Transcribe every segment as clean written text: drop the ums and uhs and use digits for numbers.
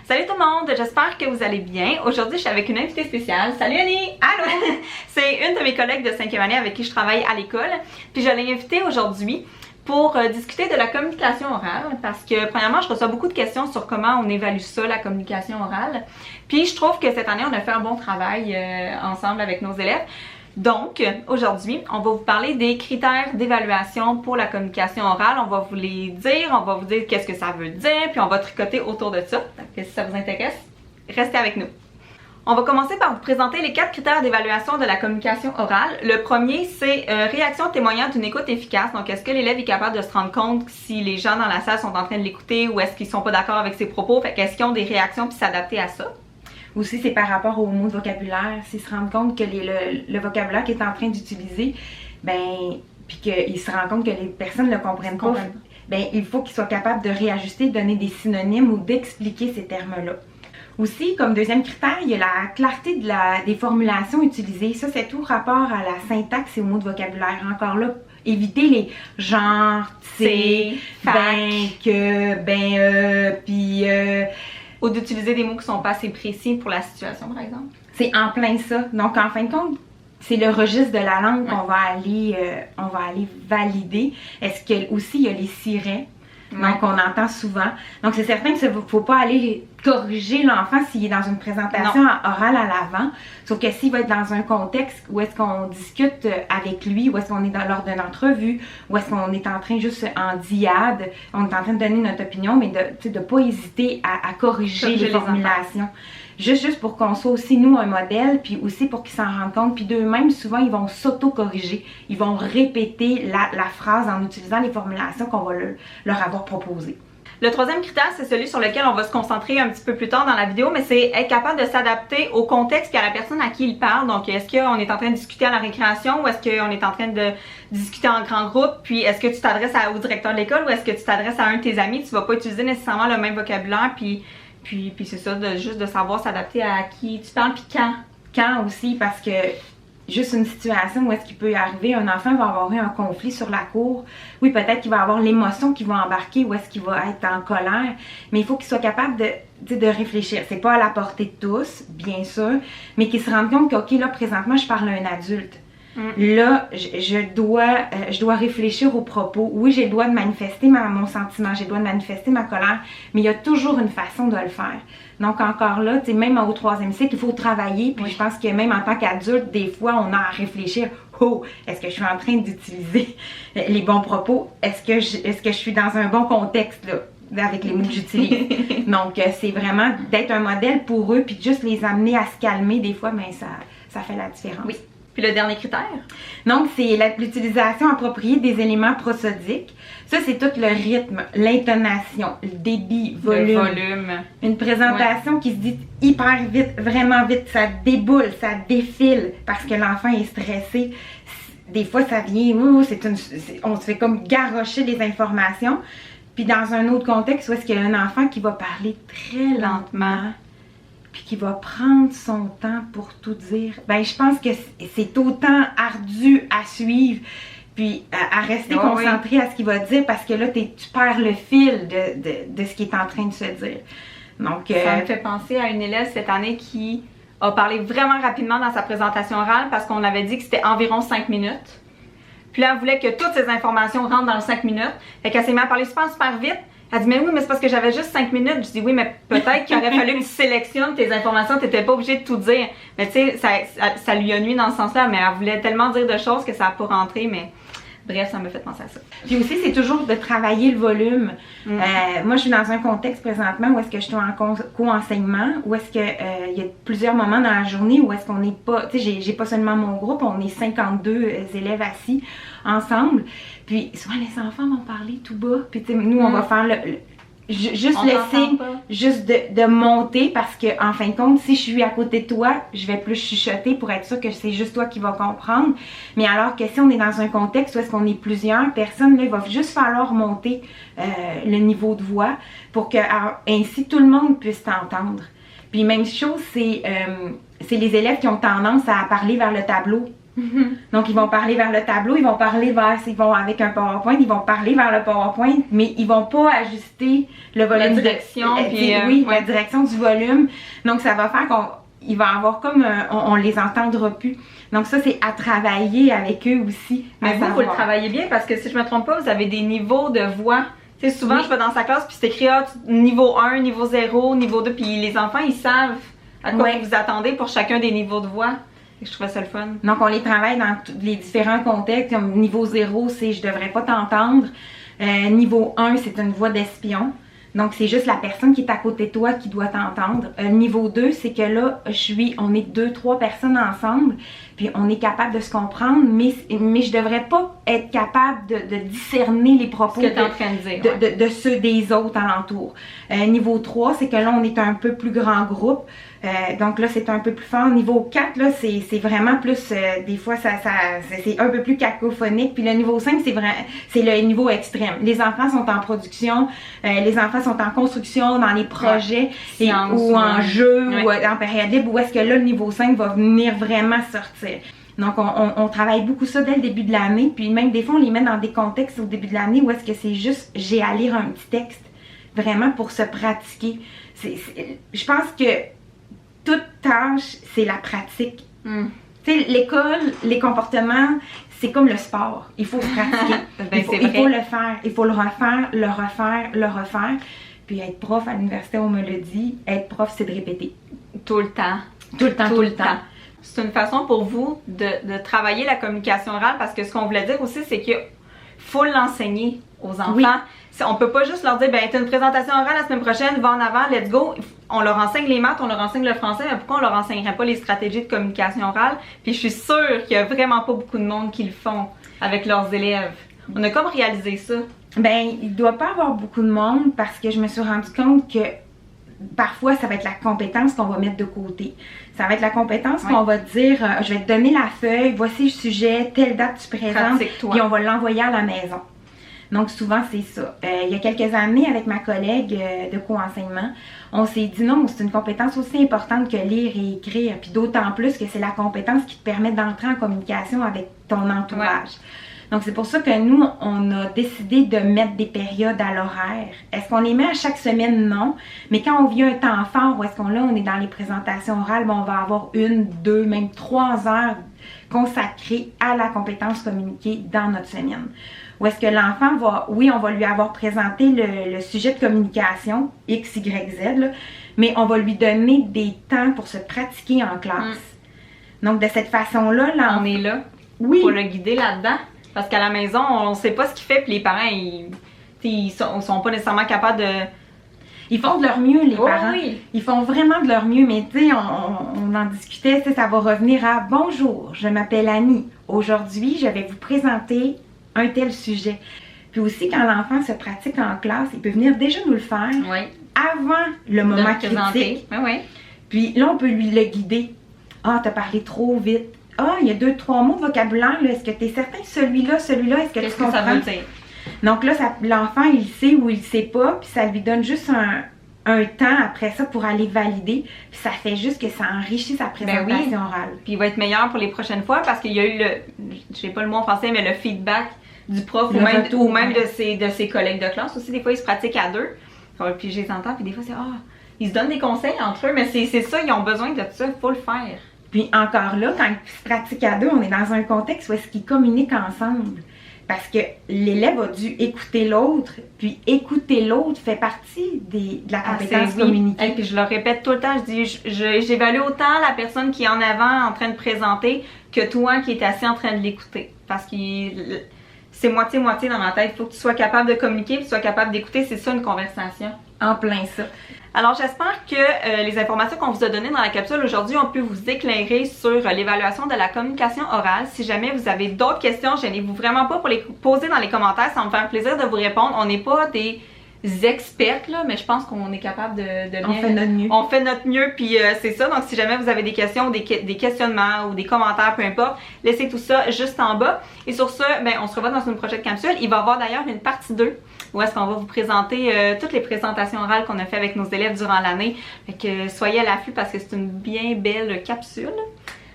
Salut tout le monde, j'espère que vous allez bien. Aujourd'hui, je suis avec une invitée spéciale. Salut Annie! Allô! C'est une de mes collègues de 5e année avec qui je travaille à l'école. Puis je l'ai invitée aujourd'hui pour discuter de la communication orale parce que premièrement, je reçois beaucoup de questions sur comment on évalue ça, la communication orale. Puis je trouve que cette année, on a fait un bon travail ensemble avec nos élèves. Donc, aujourd'hui, on va vous parler des critères d'évaluation pour la communication orale. On va vous les dire, on va vous dire qu'est-ce que ça veut dire, puis on va tricoter autour de ça. Donc, si ça vous intéresse, restez avec nous. On va commencer par vous présenter les 4 critères d'évaluation de la communication orale. Le premier, c'est réaction témoignant d'une écoute efficace. Donc, est-ce que l'élève est capable de se rendre compte si les gens dans la salle sont en train de l'écouter ou est-ce qu'ils sont pas d'accord avec ses propos? Fait qu'est-ce qu'ils ont des réactions puis s'adapter à ça? Aussi, c'est par rapport aux mots de vocabulaire. S'ils se rendent compte que le vocabulaire qu'il est en train d'utiliser, puis qu'ils se rendent compte que les personnes ne le comprennent pas, il faut qu'ils soient capables de réajuster, de donner des synonymes ou d'expliquer ces termes-là. Aussi, comme deuxième critère, il y a la clarté des formulations utilisées. Ça, c'est tout rapport à la syntaxe et aux mots de vocabulaire. Encore là, éviter les genre, c'est, puis... Ou d'utiliser des mots qui sont pas assez précis pour la situation, par exemple. C'est en plein ça. Donc, en fin de compte, c'est le registre de la langue qu'on va aller valider. Est-ce que aussi il y a les sirènes? Donc, on entend souvent. Donc, c'est certain qu'il ne faut pas aller corriger l'enfant s'il est dans une présentation orale à l'avant. Sauf que s'il va être dans un contexte où est-ce qu'on discute avec lui, où est-ce qu'on est lors d'une entrevue, où est-ce qu'on est en train juste en diade, on est en train de donner notre opinion, mais de ne pas hésiter à corriger les formulations. Juste pour qu'on soit aussi, nous, un modèle, puis aussi pour qu'ils s'en rendent compte. Puis d'eux-mêmes, souvent, ils vont s'auto-corriger. Ils vont répéter la phrase en utilisant les formulations qu'on va leur avoir proposées. Le troisième critère, c'est celui sur lequel on va se concentrer un petit peu plus tard dans la vidéo, mais c'est être capable de s'adapter au contexte et à la personne à qui il parle. Donc, est-ce qu'on est en train de discuter à la récréation ou est-ce qu'on est en train de discuter en grand groupe? Puis, est-ce que tu t'adresses au directeur de l'école ou est-ce que tu t'adresses à un de tes amis? Tu vas pas utiliser nécessairement le même vocabulaire, puis c'est ça, juste de savoir s'adapter à qui tu parles, puis quand. Quand aussi, parce que juste une situation où est-ce qu'il peut y arriver, un enfant va avoir eu un conflit sur la cour. Oui, peut-être qu'il va avoir l'émotion qui va embarquer ou est-ce qu'il va être en colère, mais il faut qu'il soit capable de réfléchir. C'est pas à la portée de tous, bien sûr, mais qu'il se rende compte que, OK, là, présentement, je parle à un adulte. Là, je dois réfléchir aux propos. Oui, j'ai le droit de manifester mon sentiment, j'ai le droit de manifester ma colère, mais il y a toujours une façon de le faire. Donc encore là, tu sais, même au 3e cycle, il faut travailler. Puis je pense que même en tant qu'adulte, des fois, on a à réfléchir. Oh, est-ce que je suis en train d'utiliser les bons propos? Est-ce que je suis dans un bon contexte là, avec les mots que j'utilise? Donc c'est vraiment d'être un modèle pour eux, puis juste les amener à se calmer. Des fois, mais ça fait la différence. Oui. Puis le dernier critère? Donc, c'est l'utilisation appropriée des éléments prosodiques. Ça, c'est tout le rythme, l'intonation, le débit, volume. Le volume. Une présentation qui se dit hyper vite, vraiment vite. Ça déboule, ça défile parce que l'enfant est stressé. Des fois, ça vient, on se fait comme garrocher les informations. Puis dans un autre contexte, où est-ce qu'il y a un enfant qui va parler très lentement, puis qui va prendre son temps pour tout dire, je pense que c'est autant ardu à suivre, puis à rester concentré à ce qu'il va dire, parce que là, tu perds le fil de ce qui est en train de se dire. Donc, ça me fait penser à une élève cette année qui a parlé vraiment rapidement dans sa présentation orale, parce qu'on avait dit que c'était environ 5 minutes. Puis là, elle voulait que toutes ces informations rentrent dans les 5 minutes. Fait qu'elle s'est mise à parler super vite. Elle dit, mais oui, mais c'est parce que j'avais juste 5 minutes. Je dis, oui, mais peut-être qu'il aurait fallu que tu sélectionnes tes informations, tu n'étais pas obligé de tout dire. Mais tu sais, ça lui a nuit dans ce sens-là, mais elle voulait tellement dire de choses que ça n'a pas rentré, mais bref, ça m'a fait penser à ça. Puis aussi, c'est toujours de travailler le volume. Moi, je suis dans un contexte présentement où est-ce que je suis en co-enseignement, où est-ce que il y a plusieurs moments dans la journée où est-ce qu'on n'est pas, tu sais, j'ai pas seulement mon groupe, on est 52 élèves assis ensemble. Puis souvent, les enfants vont parler tout bas. Puis tu sais, nous, on va faire juste le signe, juste de monter, parce que en fin de compte, si je suis à côté de toi, je vais plus chuchoter pour être sûr que c'est juste toi qui vas comprendre. Mais alors que si on est dans un contexte où est-ce qu'on est plusieurs personnes, là, il va juste falloir monter le niveau de voix pour que ainsi tout le monde puisse t'entendre. Puis même chose, c'est les élèves qui ont tendance à parler vers le tableau. Donc, ils vont parler vers le tableau, ils vont avec un PowerPoint, ils vont parler vers le PowerPoint, mais ils vont pas ajuster le volume. La direction, oui, la direction du volume. Donc, ça va faire qu'il va avoir comme, on les entendra plus. Donc, ça, c'est à travailler avec eux aussi. Mais vous le travaillez bien parce que si je me trompe pas, vous avez des niveaux de voix. Tu sais, souvent, je vais dans sa classe, puis c'est écrit niveau 1, niveau 0, niveau 2, puis les enfants, ils savent à quoi vous vous attendez pour chacun des niveaux de voix. Je trouvais ça le fun. Donc, on les travaille dans les différents contextes. Comme niveau 0, c'est « je devrais pas t'entendre ». Niveau 1, c'est une voix d'espion. Donc, c'est juste la personne qui est à côté de toi qui doit t'entendre. Niveau 2, c'est que là, on est 2-3 personnes ensemble, puis on est capable de se comprendre, mais je devrais pas être capable de discerner les propos ce que tu es en train de dire, de ceux des autres alentours. Niveau 3, c'est que là, on est un peu plus grand groupe. Donc là, c'est un peu plus fort. Niveau 4, là, c'est vraiment plus, des fois, c'est un peu plus cacophonique. Puis le niveau 5, c'est le niveau extrême. Les enfants sont en production, les enfants sont en construction, dans les projets, ou en jeu, ou en période libre, où est-ce que là, le niveau 5 va venir vraiment sortir. Donc, on travaille beaucoup ça dès le début de l'année. Puis même, des fois, on les met dans des contextes au début de l'année où est-ce que c'est juste, j'ai à lire un petit texte, vraiment pour se pratiquer. Je pense que toute tâche, c'est la pratique. Tu sais, l'école, les comportements, c'est comme le sport. Il faut se pratiquer. Il faut le faire. Il faut le refaire, le refaire, le refaire. Puis être prof à l'université, on me le dit, être prof, c'est de répéter. Tout le temps. Tout le temps, tout le temps. C'est une façon pour vous de travailler la communication orale parce que ce qu'on voulait dire aussi, c'est qu'il faut l'enseigner aux enfants. Oui. On peut pas juste leur dire, ben, t'as une présentation orale la semaine prochaine, va en avant, let's go. On leur enseigne les maths, on leur enseigne le français, mais pourquoi on leur enseignerait pas les stratégies de communication orale? Puis je suis sûre qu'il y a vraiment pas beaucoup de monde qui le font avec leurs élèves. On a comme réalisé ça. Ben, il doit pas avoir beaucoup de monde parce que je me suis rendu compte que parfois, ça va être la compétence qu'on va mettre de côté. Ça va être la compétence qu'on va dire, je vais te donner la feuille, voici le sujet, telle date tu présentes, puis on va l'envoyer à la maison. Donc, souvent, c'est ça. Il y a quelques années, avec ma collègue de co-enseignement, on s'est dit non, c'est une compétence aussi importante que lire et écrire, puis d'autant plus que c'est la compétence qui te permet d'entrer en communication avec ton entourage. Donc, c'est pour ça que nous, on a décidé de mettre des périodes à l'horaire. Est-ce qu'on les met à chaque semaine? Non. Mais quand on vit un temps fort, où est-ce qu'on on est dans les présentations orales, ben on va avoir 1, 2, même 3 heures consacrées à la compétence communiquée dans notre semaine. Où est-ce que l'enfant va, oui, on va lui avoir présenté le sujet de communication, X, Y, Z, là, mais on va lui donner des temps pour se pratiquer en classe. Donc, de cette façon-là, on est là pour le guider là-dedans. Parce qu'à la maison, on ne sait pas ce qu'il fait, puis les parents, ils sont pas nécessairement capables de... Ils font de leur mieux, les parents. Oui. Ils font vraiment de leur mieux, mais tu sais, on en discutait, ça va revenir à « Bonjour, je m'appelle Annie. Aujourd'hui, je vais vous présenter un tel sujet. » Puis aussi, quand l'enfant se pratique en classe, il peut venir déjà nous le faire avant le moment critique. Puis là, on peut lui le guider. « Ah, t'as parlé trop vite. Ah, il y a 2-3 mots de vocabulaire, là. Est-ce que tu es certain que celui-là, est-ce que tu comprends? » Ça veut dire? Donc là, l'enfant, il sait ou il sait pas, puis ça lui donne juste un temps après ça pour aller valider. Puis ça fait juste que ça enrichit sa présentation orale. Puis il va être meilleur pour les prochaines fois parce qu'il y a eu je sais pas le mot en français, mais le feedback du prof ou même de ses collègues de classe aussi. Des fois, ils se pratiquent à 2. Puis je les entends, puis des fois, c'est ils se donnent des conseils entre eux, mais c'est ça, ils ont besoin de ça, il faut le faire. Puis encore là, quand ils se pratiquent à 2, on est dans un contexte où est-ce qu'ils communiquent ensemble. Parce que l'élève a dû écouter l'autre, puis écouter l'autre fait partie de la compétence communiquée. Et puis je le répète tout le temps, je dis, j'évalue autant la personne qui est en avant en train de présenter que toi qui es assis en train de l'écouter. Parce que c'est moitié-moitié dans ma tête. Il faut que tu sois capable de communiquer, que tu sois capable d'écouter. C'est ça une conversation. En plein ça. Alors j'espère que les informations qu'on vous a données dans la capsule aujourd'hui ont pu vous éclairer sur l'évaluation de la communication orale. Si jamais vous avez d'autres questions, gênez-vous vraiment pas pour les poser dans les commentaires, ça va me faire plaisir de vous répondre. On n'est pas des expertes là, mais je pense qu'on est capable de bien... On fait notre mieux. On fait notre mieux, puis c'est ça. Donc si jamais vous avez des questions, des questionnements ou des commentaires, peu importe, laissez tout ça juste en bas. Et sur ce, ben, on se revoit dans une prochaine capsule. Il va y avoir d'ailleurs une partie 2 où est-ce qu'on va vous présenter toutes les présentations orales qu'on a fait avec nos élèves durant l'année. Fait que soyez à l'affût parce que c'est une bien belle capsule.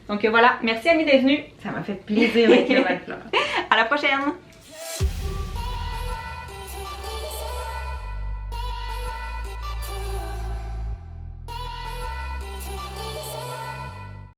Donc voilà, merci Annie d'être venue. Ça m'a fait plaisir d'être là, Marie-Fleur. À la prochaine!